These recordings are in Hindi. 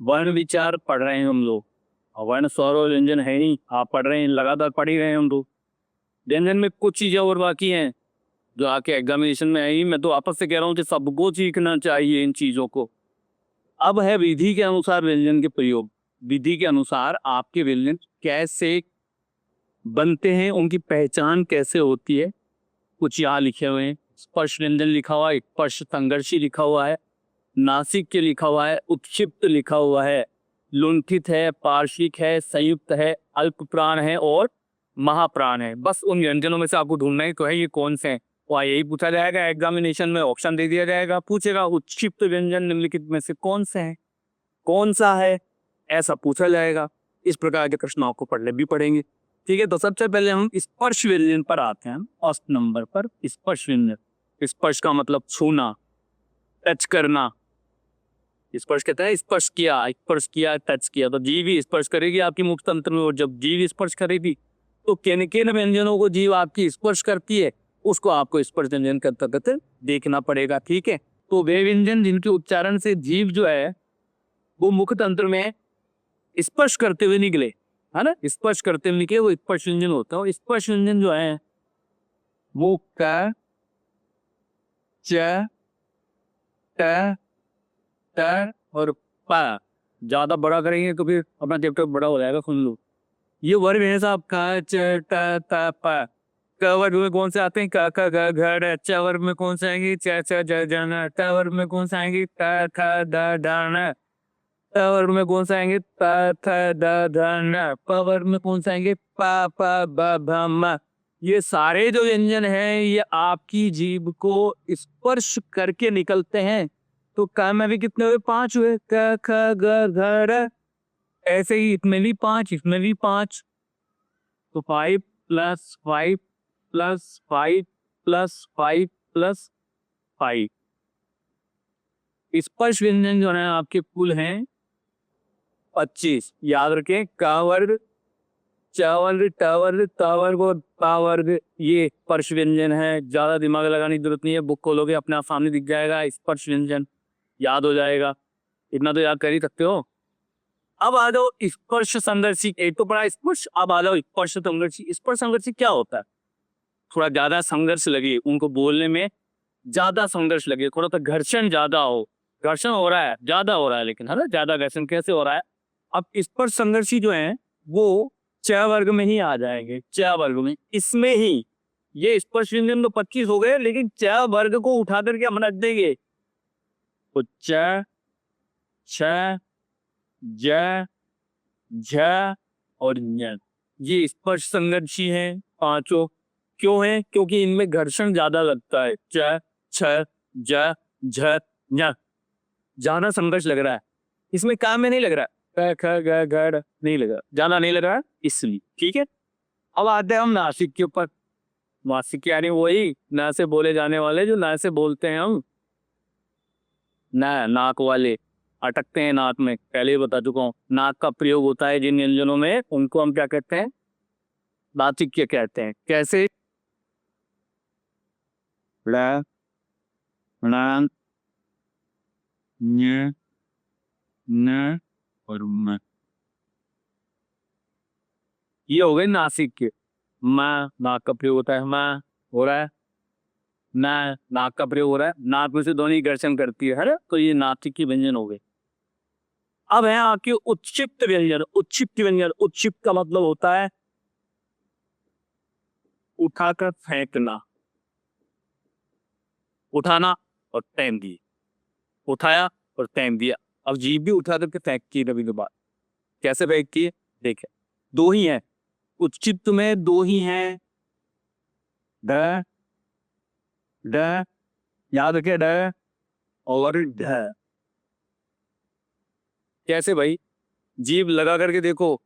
वर्ण विचार पढ़ रहे हैं हम लोग, और वर्ण स्वर और व्यंजन है ही, आप पढ़ रहे हैं, लगातार पढ़ ही रहे हैं हम लोग। व्यंजन में कुछ चीजें और बाकी हैं जो आके एग्जामिनेशन में आई। मैं तो आपस से कह रहा हूँ कि सबको सीखना चाहिए इन चीजों को। अब है विधि के अनुसार व्यंजन के प्रयोग। विधि के अनुसार आपके व्यंजन कैसे बनते हैं, उनकी पहचान कैसे होती है, कुछ यहाँ लिखे हुए हैं। स्पर्श व्यंजन लिखा हुआ है, स्पर्श संघर्षी लिखा हुआ है, नासिक के लिखा हुआ है, उत्क्षिप्त लिखा हुआ है, लुंठित है, पार्श्विक है, संयुक्त है, अल्प प्राण है और महाप्राण है। बस उन व्यंजनों में से आपको ढूंढना ही तो है ये कौन से हैं। वहाँ यही पूछा जाएगा एग्जामिनेशन में, ऑप्शन दे दिया जाएगा, पूछेगा उत्क्षिप्त व्यंजन निम्नलिखित में से कौन से हैं, कौन सा है, ऐसा पूछा जाएगा। इस प्रकार के प्रश्न आपको पढ़ने भी पड़ेंगे। ठीक है, तो सबसे पहले हम स्पर्श व्यंजन पर आते हैं। फर्स्ट नंबर पर स्पर्श व्यंजन। स्पर्श का मतलब छूना, टच करना। स्पर्श कहता है स्पर्श किया, टच किया। तो जीभ ही स्पर्श करेगी आपकी मुख तंत्र में, और जब जीभ स्पर्श करेगी तो किन किन व्यंजनों को जीभ आपकी स्पर्श करती है, उसको आपको स्पर्श व्यंजन के अंतर्गत देखना पड़ेगा। ठीक है, तो वे व्यंजन जिनके उच्चारण से जीभ जो है वो मुख तंत्र में स्पर्श करते हुए निकले, है ना, स्पर्श करते हुए निकले, वो स्पर्श व्यंजन होता है। स्पर्श व्यंजन जो है वो क, च, ट, ट और प। ज्यादा बड़ा करेंगे तो फिर अपना चैप्टर बड़ा हो जाएगा, सुन लो। ये वर्ग है साहब, क, च, ट, त, प। क वर्ग में कौन से आते हैं? क, ख, ग, घ, ड़। च वर्ग में कौन से आएंगे? च, च, ज, ज, न। ट वर्ग में कौन से आएंगे? त, थ, द, ढ, न। ट वर्ग में कौन से आएंगे? त, थ, द, ध, न। प वर्ग में कौन से आएंगे? प, प, ब, भ, म। ये सारे जो व्यंजन हैं ये आपकी जीभ को स्पर्श करके निकलते हैं। तो क में भी कितने हुए? 5 हुए। क, ख, ग, घ, ड़। ऐसे ही इसमें भी 5, इसमें भी 5। तो 5 + 5 + 5 + 5 + 5 स्पर्श व्यंजन जो है आपके कुल हैं 25। याद रखें, क वर्ग, च वर्ग, ट वर्ग, त वर्ग और प वर्ग ये स्पर्श व्यंजन है। ज्यादा दिमाग लगाने की जरूरत नहीं है, बुक खोलोगे अपने आप सामने दिख जाएगा, स्पर्श व्यंजन याद हो जाएगा। इतना तो याद कर ही सकते हो। अब आ जाओ स्पर्श संघर्षी। एक तो पढ़ा स्पर्श, अब आ जाओ स्पर्श संघर्षी। स्पर्श संघर्षी क्या होता है? थोड़ा ज्यादा संघर्ष लगे उनको बोलने में, ज्यादा संघर्ष लगे, थोड़ा सा घर्षण ज्यादा हो। घर्षण हो रहा है, ज्यादा हो रहा है, लेकिन है ना, ज्यादा घर्षण कैसे हो रहा है? अब स्पर्श संघर्षी जो है वो च वर्ग में ही आ जाएंगे, च वर्ग में, इसमें ही। ये स्पर्श व्यंजन तो 25 हो गए, लेकिन च वर्ग को उठा करके हम रख देंगे। तो च, छ, ज, झ और ञ, ये स्पर्श संघर्षी हैं पांचों। क्यों है? क्योंकि इनमें घर्षण ज्यादा लगता है। च, छ, ज, झ, ञ। ज्यादा संघर्ष लग रहा है, इसमें काम में नहीं लग रहा है। क, ख, ग, घ, ड़ नहीं लगा, ज्यादा नहीं लग रहा है इसलिए। ठीक है, अब आते हैं हम नासिक के ऊपर। नासिक यानी वही ना से बोले जाने वाले, जो ना से बोलते हैं हम, ना नाक वाले अटकते हैं नाक में, पहले ही बता चुका हूँ। नाक का प्रयोग होता है जिन व्यंजनों में, उनको हम क्या कहते हैं? नासिक्य कहते हैं। कैसे? ड़, ण, ञ, न और म। ये हो गए नासिक्य। म, नाक का प्रयोग होता है, म हो रहा है, न नाक का प्रयोग हो रहा है, नाक में से दोनों ही घर्षण करती है ना, तो ये नासिक्य व्यंजन हो गए। अब है आपके उत्क्षिप्त व्यंजन। उत्क्षिप्त व्यंजन, उत्क्षिप्त का मतलब होता है उठाकर फेंकना, उठाना और फेंक दिए, उठाया और फेंक दिया। अब जीभ भी उठा करके फेंकती है कभी कभार। कैसे फेंकती है? देखे, दो ही हैं उत्क्षिप्त में, दो ही हैं, ड, ड, याद रखे, ड और ढ। कैसे भाई? जीभ लगा करके देखो,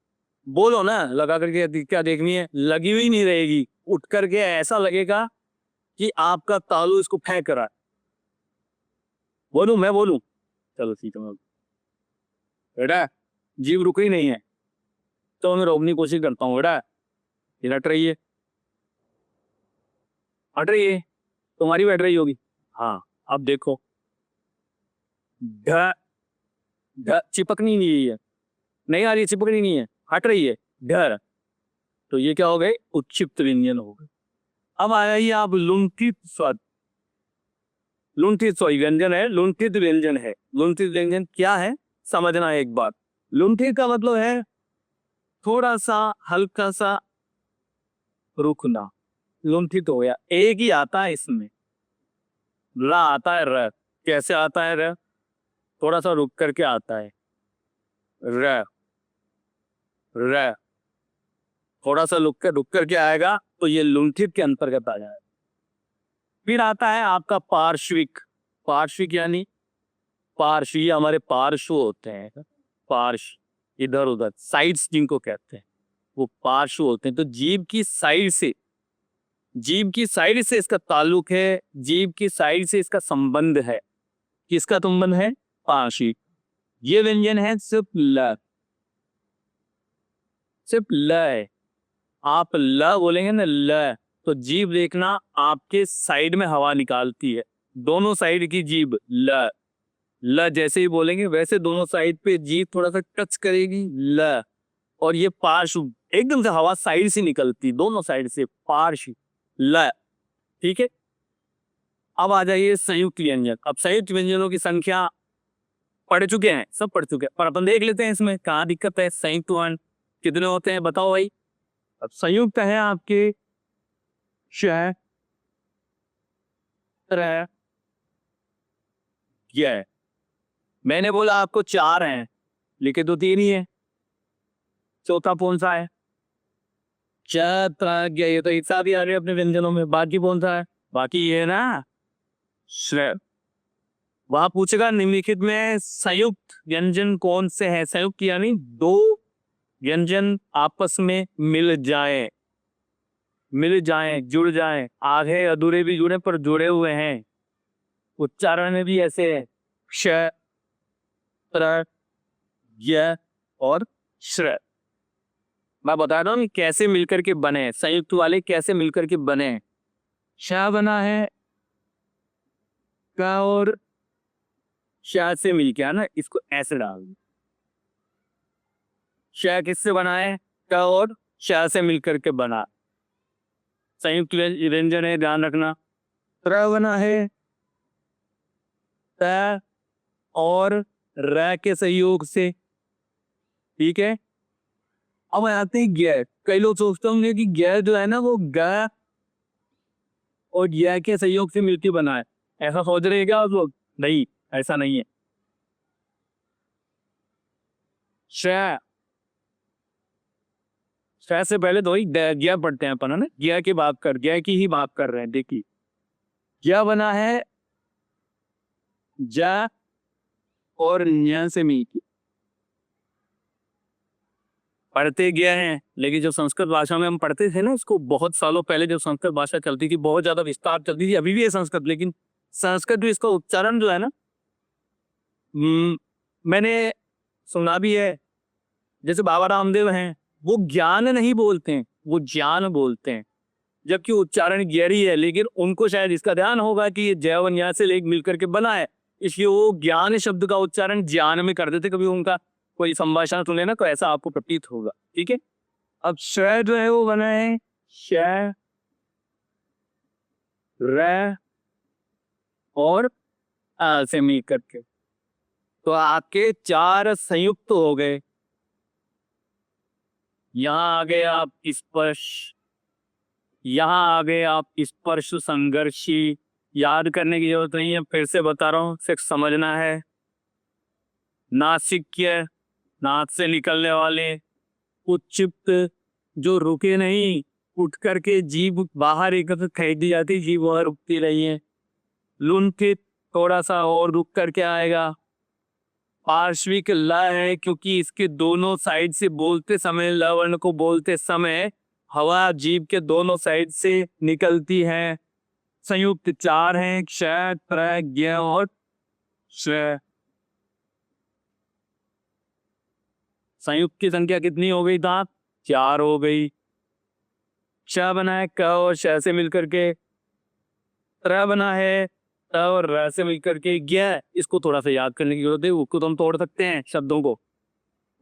बोलो ना, लगा करके क्या देखनी है? लगी हुई नहीं रहेगी, उठ करके ऐसा लगेगा कि आपका तालू इसको फेंक रहा है। बोलूं? मैं बोलूं? चलो ठीक है, मैं बेटा जीभ रुक ही नहीं है, तो मैं रोकने की कोशिश करता हूँ। बेटा ये हट रही है, हट रही है, तुम्हारी बैठ रही होगी। हाँ, अब देखो, ढ, चिपकनी नहीं है, नहीं आ रही, चिपकनी नहीं है, हट रही है, ढ, तो ये क्या हो गए, उच्छिप्त व्यंजन हो गए। अब आ जाइए आप लुंठित स्वर। लुंठित सॉरी व्यंजन है, लुंठित व्यंजन है। लुंठित व्यंजन क्या है समझना है एक बार। लुंठित का मतलब है थोड़ा सा, हल्का सा रुकना। लुंठित हो गया, एक ही आता है इसमें, र आता है, र कैसे आता है, र थोड़ा सा रुक करके आता है, र, र थोड़ा सा रुक करके आएगा तो ये लुंठित के अंतर्गत आ जाएगा। फिर आता है आपका पार्श्विक। पार्श्विक यानी पार्श्व, ये हमारे पार्श्व होते हैं, पार्श्व इधर उधर साइड्स जिनको कहते हैं, वो पार्श्व होते हैं। तो जीभ की साइड से, जीभ की साइड से इसका ताल्लुक है, जीभ की साइड से इसका संबंध है। किसका संबंध है, पार्श्विक। ये व्यंजन है सिर्फ ल, सिर्फ ल है। आप ल बोलेंगे ना, ल, तो जीभ देखना आपके साइड में हवा निकालती है, दोनों साइड की जीभ, ल, ल जैसे ही बोलेंगे वैसे दोनों साइड पे जीभ थोड़ा सा टच करेगी, ल, और ये पार्श्व एकदम से हवा साइड से निकलती, दोनों साइड से, पार्श्व, ल, ठीक है। अब आ जाइए संयुक्त व्यंजन। अब संयुक्त व्यंजनों की संख्या पढ़ चुके हैं, सब पढ़ चुके हैं, पर अपन देख लेते हैं इसमें कहाँ दिक्कत है। संयुक्त वर्ण कितने होते हैं बताओ भाई। अब संयुक्त है आपके श, त्र, य। मैंने बोला आपको 4 हैं, लिखे तो 3 ही है, चौथा कौन सा है, च, त्र, य। ये तो एक साथ ही आ रहे हैं अपने व्यंजनों में, बाकी कौन सा है, बाकी ये है ना, श्र। वहां पूछेगा निम्नलिखित में संयुक्त व्यंजन कौन से हैं। संयुक्त यानी दो व्यंजन आपस में मिल जाएं, मिल जाएं, जुड़ जाएं, आधे अधूरे भी जुड़े पर जुड़े हुए हैं। उच्चारण में भी ऐसे है, क्ष, त्र, य और श्र। मैं बता रहा हूं कैसे मिलकर के बने, संयुक्त वाले कैसे मिलकर के बने। श बना है क और श से मिलके, है ना, इसको ऐसे डाल दो। श किससे बना है, क और श से मिलकर के बना, संयुक्त व्यंजन है, ध्यान रखना। त्र बना है त और र के सहयोग से, ठीक है। अब आते हैं ग। कई लोग सोचते होंगे कि ग जो है ना वो ग और य के सहयोग से मिलकर बना है, ऐसा सोच रहे हैं क्या आप लोग, नहीं, ऐसा नहीं है। श, श से पहले तो ही ज्ञ पढ़ते हैं अपन, है ना, ज्ञ की बात कर, ज्ञ की ही बात कर रहे हैं। देखिए ज्ञ बना है ज और न्य से मिलकर, पढ़ते गए हैं, लेकिन जब संस्कृत भाषा में हम पढ़ते थे ना इसको, बहुत सालों पहले जब संस्कृत भाषा चलती थी, बहुत ज्यादा विस्तार चलती थी, अभी भी है संस्कृत, लेकिन संस्कृत भी इसका उच्चारण जो है ना, मैंने सुना भी है। जैसे बाबा रामदेव हैं, वो ज्ञान नहीं बोलते हैं, वो ज्ञान बोलते हैं, जबकि उच्चारण गहरी है, लेकिन उनको शायद इसका ध्यान होगा कि ये जय यहाँ से लेख मिलकर के बना है, इसलिए वो ज्ञान शब्द का उच्चारण ज्ञान में कर देते। कभी उनका कोई संभाषण सुने ना तो ऐसा आपको प्रतीत होगा, ठीक है। अब श जो है वो बना है श, र और आ से मिल करके, तो आपके 4 संयुक्त हो गए। यहां आ गए आप स्पर्श, यहां आ गए आप स्पर्श संघर्षी। याद करने की जरूरत नहीं है, फिर से बता रहा हूं, सिर्फ समझना है। नासिक्य, नाक से निकलने वाले, उच्चिप्त जो रुके नहीं, उठ करके जीभ बाहर एकत्र फेंक दी जाती, जीभ वहां रुकती रही है। लुंठित थोड़ा सा और रुक करके आएगा। पार्श्विक ल है क्योंकि इसके दोनों साइड से बोलते समय, ल वर्ण को बोलते समय हवा जीभ के दोनों साइड से निकलती है। संयुक्त 4 हैं, क्ष, त्र, ज्ञ और श्र। संयुक्त की संख्या कितनी हो गई था, 4 हो गई। क्ष बना है क और श से मिलकर के, त्र बना है त और र से मिलकर के गया है, इसको थोड़ा सा याद करने की जरूरत है। उसको तो हम तोड़ सकते हैं शब्दों को,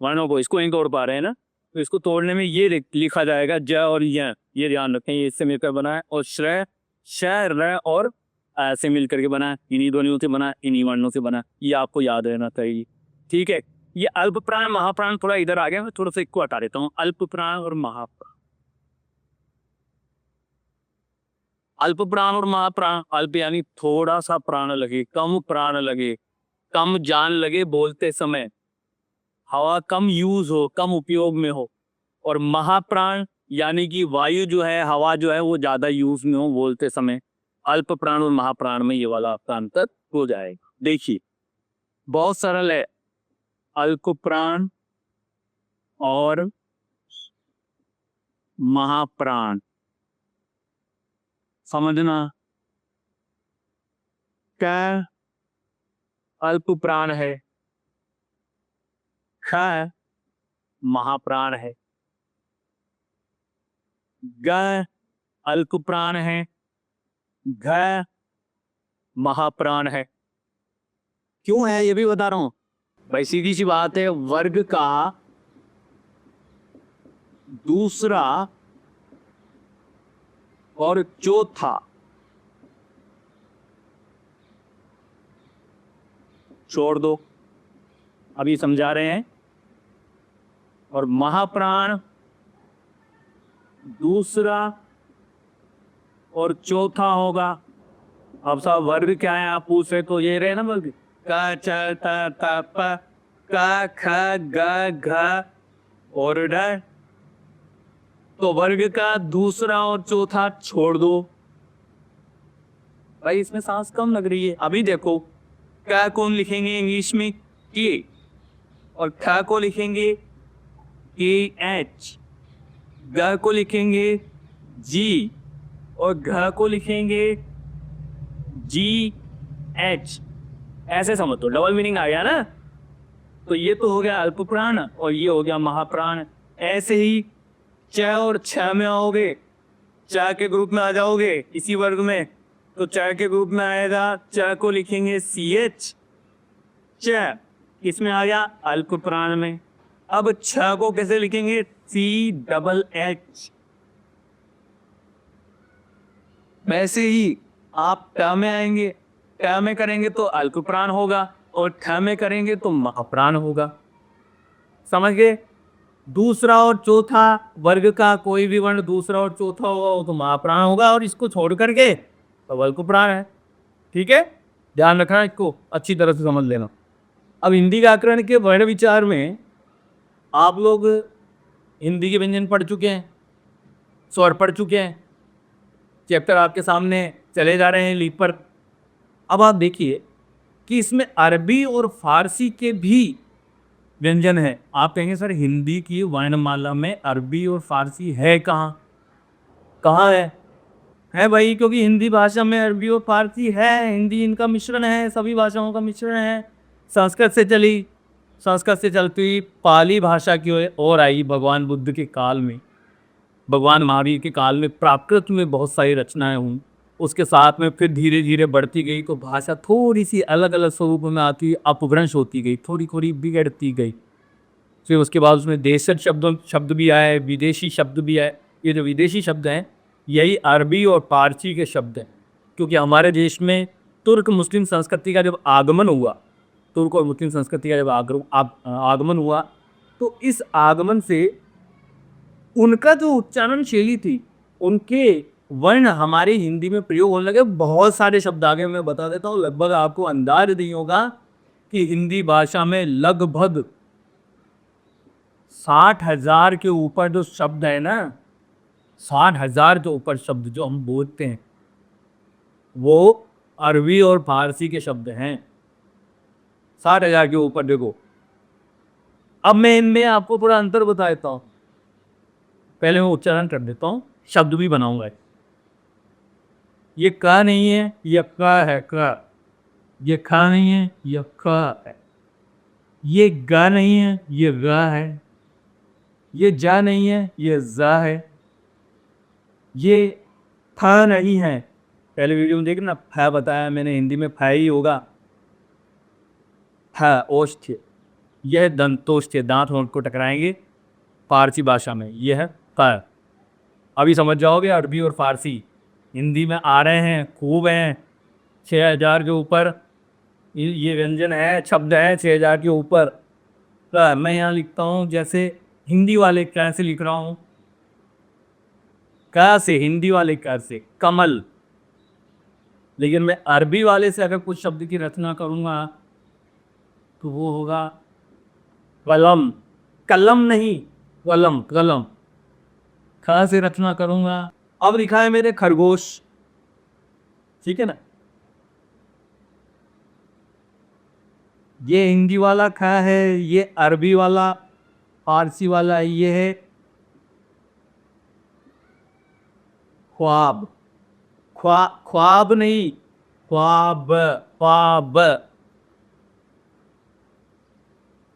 वर्णों को, इसको नहीं तोड़ पा रहे हैं ना, तो इसको तोड़ने में ये लिखा जाएगा ज और य, ये ध्यान रखें, ये इससे मिलकर बना है। और श्रय, श, र और ऐसे मिलकर के बना है, इन्हीं ध्वनियों से बना है, इन्हीं वर्णों से बना है, ये आपको याद रहना चाहिए। ठीक है, ये अल्प प्राण महाप्राण थोड़ा इधर आ गया, मैं थोड़ा सा इसको हटा देता हूँ। अल्प प्राण और महाप्राण, अल्प प्राण और महाप्राण। अल्प यानी थोड़ा सा प्राण लगे, कम प्राण लगे, कम जान लगे बोलते समय, हवा कम यूज हो, कम उपयोग में हो। और महाप्राण यानी कि वायु जो है, हवा जो है वो ज्यादा यूज में हो बोलते समय। अल्प प्राण और महाप्राण में ये वाला आपका अंतर हो जाएगा। देखिए बहुत सरल है, अल्प प्राण और महाप्राण समझना। क्या अल्प प्राण है, क्या महाप्राण है। ग अल्प प्राण है, घ महाप्राण है। क्यों है ये भी बता रहा हूं भाई, सीधी सी बात है, वर्ग का दूसरा और चौथा, छोड़ दो अभी समझा रहे हैं, और महाप्राण दूसरा और चौथा होगा। अब सब वर्ग क्या है आप पूछ रहे, तो ये रहे ना वर्ग, क च त त प, क ख ग घ और ड। तो वर्ग का दूसरा और चौथा छोड़ दो भाई, इसमें सांस कम लग रही है। अभी देखो, क को लिखेंगे इंग्लिश में के, और ख को लिखेंगे के एच, ग को लिखेंगे जी, और घ को लिखेंगे जी एच। ऐसे समझ दो, डबल मीनिंग आ गया ना। तो ये तो हो गया अल्प प्राण और ये हो गया महाप्राण। ऐसे ही च और छ में आओगे, च के ग्रुप में आ जाओगे इसी वर्ग में, तो च के ग्रुप में आएगा, च को लिखेंगे सी एच, च इसमें आ गया अल्प प्राण में। अब छ को कैसे लिखेंगे, सी डबल एच। वैसे ही आप ट में आएंगे, ट में करेंगे तो अल्प प्राण होगा, और ठ में करेंगे तो महाप्राण होगा। समझ गए। दूसरा और चौथा वर्ग का कोई भी वर्ण दूसरा और चौथा होगा वो तो महाप्राण होगा, और इसको छोड़ करके तो अल्प प्राण है। ठीक है, ध्यान रखना, इसको अच्छी तरह से समझ लेना। अब हिंदी व्याकरण के वर्ण विचार में आप लोग हिंदी के व्यंजन पढ़ चुके हैं, स्वर पढ़ चुके हैं, चैप्टर आपके सामने चले जा रहे हैं लीप पर। अब आप देखिए कि इसमें अरबी और फारसी के भी व्यंजन है। आप कहेंगे सर हिंदी की वर्णमाला में अरबी और फारसी है कहाँ, कहाँ है भाई, क्योंकि हिंदी भाषा में अरबी और फारसी है, हिंदी इनका मिश्रण है, सभी भाषाओं का मिश्रण है। संस्कृत से चली, संस्कृत से चलती पाली भाषा की ओर आई भगवान बुद्ध के काल में, भगवान महावीर के काल में प्राकृत में बहुत सारी रचनाएं हुई। उसके साथ में फिर धीरे धीरे बढ़ती गई, तो भाषा थोड़ी सी अलग अलग स्वरूप में आती, अपभ्रंश होती गई, थोड़ी थोड़ी बिगड़ती गई। फिर उसके बाद उसमें देशज शब्द भी आए, विदेशी शब्द भी आए। ये जो विदेशी शब्द हैं यही अरबी और पारसी के शब्द हैं, क्योंकि हमारे देश में तुर्क मुस्लिम संस्कृति का जब आगमन हुआ, तुर्क और मुस्लिम संस्कृति का जब आगमन हुआ, तो इस आगमन से उनका जो उच्चारण शैली थी, उनके वर्ण हमारे हिंदी में प्रयोग होने लगे। बहुत सारे शब्द आगे मैं बता देता हूँ, लगभग आपको अंदाज नहीं होगा कि हिंदी भाषा में लगभग 60,000 के ऊपर जो शब्द है ना, 60,000 के ऊपर शब्द जो हम बोलते हैं वो अरबी और फारसी के शब्द हैं। 60,000 के ऊपर। देखो अब मैं इनमें आपको पूरा अंतर बता देता हूँ, पहले मैं उच्चारण कर देता हूँ, शब्द भी बनाऊंगा। ये का नहीं है, ये का है, का। ये खा नहीं है, ये का है। ये गा नहीं है, ये गा है। ये जा नहीं है, ये जा है। ये था नहीं है, पहले वीडियो में देखना फै बताया मैंने, हिंदी में फै ही होगा। फै ओष्ठ, यह दंतोष्ठ, दांत होंठ को टकराएंगे फारसी भाषा में, यह है फै। अभी समझ जाओगे अरबी और फारसी हिंदी में आ रहे हैं, खूब हैं। 6,000 के ऊपर ये व्यंजन है, शब्द है 6,000 के ऊपर। तो मैं यहाँ लिखता हूँ जैसे हिंदी वाले कैसे लिख रहा हूँ, कैसे हिंदी वाले कैसे कमल। लेकिन मैं अरबी वाले से अगर कुछ शब्द की रचना करूंगा तो वो होगा कलम। कलम नहीं, कलम कलम। ख से रचना करूंगा। अब लिखा है मेरे खरगोश, ठीक है ना। ये हिंदी वाला ख है, ये अरबी वाला फारसी वाला ये है ख्वाब। ख्वाब नहीं, ख्वाब, ख्वाब।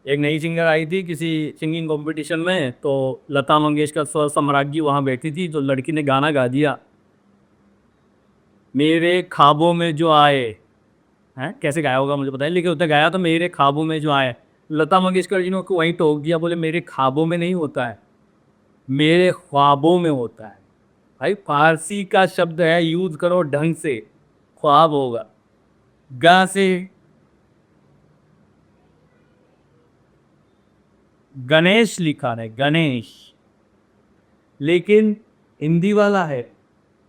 एक नई सिंगर आई थी किसी सिंगिंग कंपटीशन में, तो लता मंगेशकर स्वर सम्राज्ञी वहां बैठी थी, तो लड़की ने गाना गा दिया, मेरे ख्वाबों में जो आए। हैं कैसे गाया होगा मुझे पता है, लेकिन उसने गाया तो मेरे ख्वाबों में जो आए। लता मंगेशकर जी ने उसको वहीं टोक दिया, बोले मेरे ख्वाबों में नहीं होता है, मेरे ख्वाबों में होता है। भाई फारसी का शब्द है, यूज करो ढंग से, ख्वाब होगा। गा से गणेश लिखा है, गणेश, लेकिन हिंदी वाला है,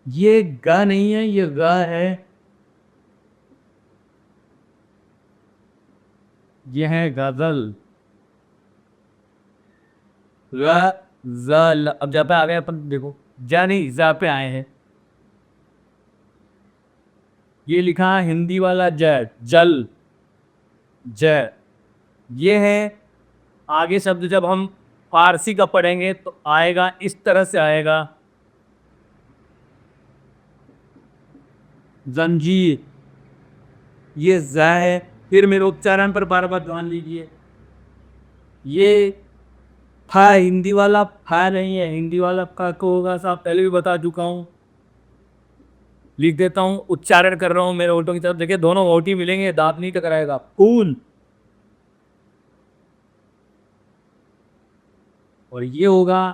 ये गा नहीं है, ये गा है, ये है गजल। अब जहाँ पे आ गए अपन देखो, जा नहीं जा पे आए हैं। ये लिखा है हिंदी वाला जय, जल, जय। ये है। आगे शब्द जब हम फारसी का पढ़ेंगे तो आएगा इस तरह से आएगा, जंजीर। ये ज है, फिर मेरे उच्चारण पर बार बार ध्यान लीजिए। ये फा हिंदी वाला फा नहीं है, हिंदी वाला का को होगा, साहब पहले भी बता चुका हूं। लिख देता हूं, उच्चारण कर रहा हूं मेरे ओठों की तरफ देखिए, दोनों ओठी मिलेंगे, दांत नहीं टकराएगा। फूल। और ये होगा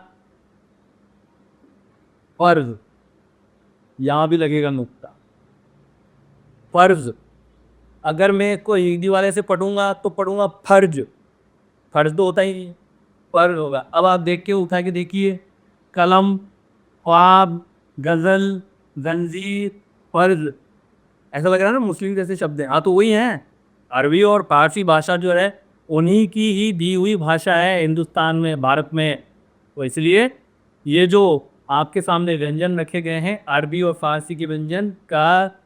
फर्ज, यहां भी लगेगा नुक्ता। फर्ज, अगर मैं कोई हिंदी वाले से पढ़ूंगा तो पढ़ूंगा फर्ज, फर्ज तो होता ही नहीं, फर्ज होगा। अब आप देख के उठा के देखिए, कलम, ख्वाब, गजल, जंजीर, फर्ज। ऐसा लग रहा है ना मुस्लिम जैसे शब्द हैं, हाँ तो वही हैं। अरबी और फारसी भाषा जो है उन्हीं की ही दी हुई भाषा है हिंदुस्तान में, भारत में। तो इसलिए ये जो आपके सामने व्यंजन रखे गए हैं अरबी और फारसी के व्यंजन का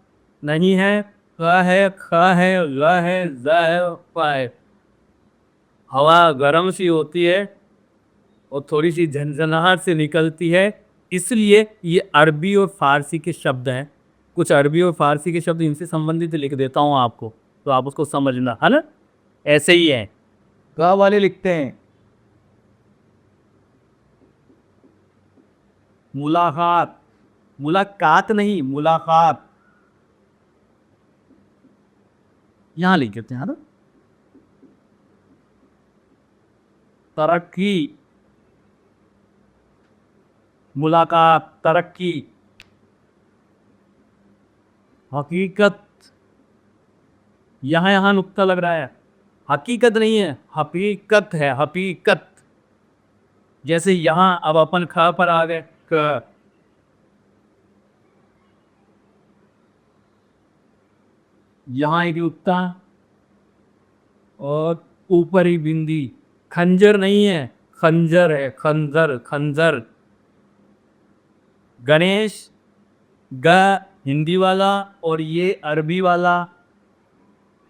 नहीं है, क है, ख है, ल है, ज है, फ है। हवा गर्म सी होती है और थोड़ी सी झंझनाहट से निकलती है, इसलिए ये अरबी और फारसी के शब्द हैं। कुछ अरबी और फारसी के शब्द इनसे संबंधित लिख देता हूँ आपको, तो आप उसको समझना, है ना। ऐसे ही है। क वाले लिखते हैं मुलाकात, मुलाकात नहीं, मुलाकात। यहां लिख देते हैं, है ना। तरक्की, मुलाकात, तरक्की। हकीकत, यहां यहां नुक्ता लग रहा है, हकीकत नहीं है, हकीकत है, हकीकत। जैसे यहां अब अपन ख पर आ गए, क। यहां एक नुक्ता और ऊपर ही बिंदी। खंजर नहीं है, खंजर है, खंजर, खंजर। गणेश, ग हिंदी वाला और ये अरबी वाला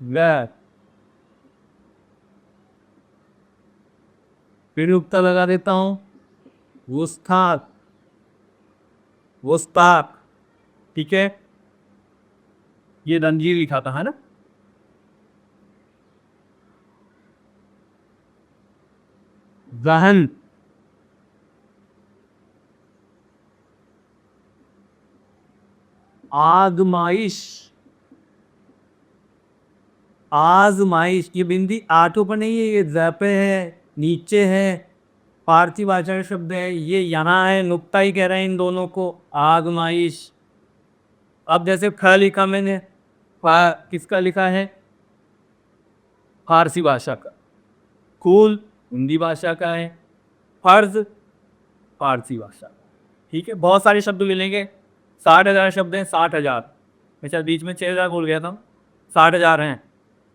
ग। फिर नुक्ता लगा देता हूं, वुस्ताक, वुस्ताक, ठीक है। ये रंजीर लिखा था, है ना। जहन, आगमाइश, आजमाइश, ये बिंदी आटो पर नहीं है, ये ज पे है, नीचे है, पारसी भाषा का शब्द है, ये यहाँ है, नुक्ता ही कह रहे हैं इन दोनों को, आगमाइश। अब जैसे ख लिखा मैंने, किसका लिखा है? फारसी भाषा का। कुल हिंदी भाषा का है। फर्ज फारसी भाषा का। ठीक है, बहुत सारे शब्द मिलेंगे। 60,000 शब्द हैं, 60,000। मैं शायद बीच में 6,000 बोल गया था। 60,000 हैं।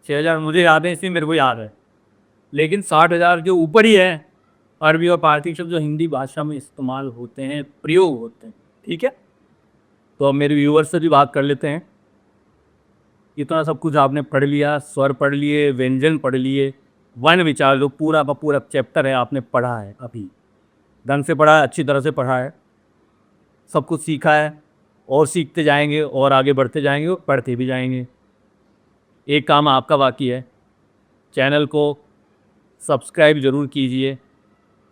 6,000 मुझे याद है, इसलिए मेरे को याद है। लेकिन 60,000 के ऊपर ही है अरबी और पारसी शब्द जो हिंदी भाषा में इस्तेमाल होते हैं, प्रयोग होते हैं। ठीक है, तो अब मेरे व्यूअर्स से भी बात कर लेते हैं। इतना सब कुछ आपने पढ़ लिया, स्वर पढ़ लिए, व्यंजन पढ़ लिए, वर्ण विचार जो पूरा का पूरा चैप्टर है आपने पढ़ा है, अभी ढंग से पढ़ा है, अच्छी तरह से पढ़ा है, सब कुछ सीखा है, और सीखते जाएंगे और आगे बढ़ते जाएंगे और पढ़ते भी जाएंगे। एक काम आपका बाकी है, चैनल को सब्सक्राइब ज़रूर कीजिए,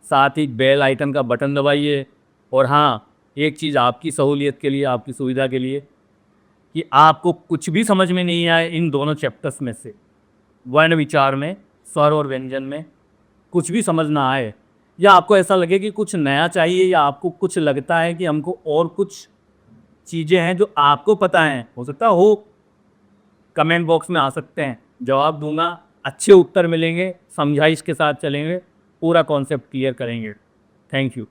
साथ ही बेल आइकन का बटन दबाइए। और हाँ, एक चीज़ आपकी सहूलियत के लिए, आपकी सुविधा के लिए, कि आपको कुछ भी समझ में नहीं आए इन दोनों चैप्टर्स में से, वर्ण विचार में, स्वर और व्यंजन में कुछ भी समझ ना आए, या आपको ऐसा लगे कि कुछ नया चाहिए, या आपको कुछ लगता है कि हमको और कुछ चीज़ें हैं जो आपको पता हैं, हो सकता हो, कमेंट बॉक्स में आ सकते हैं, जवाब दूंगा, अच्छे उत्तर मिलेंगे, समझाइश के साथ चलेंगे, पूरा कॉन्सेप्ट क्लियर करेंगे। Thank you.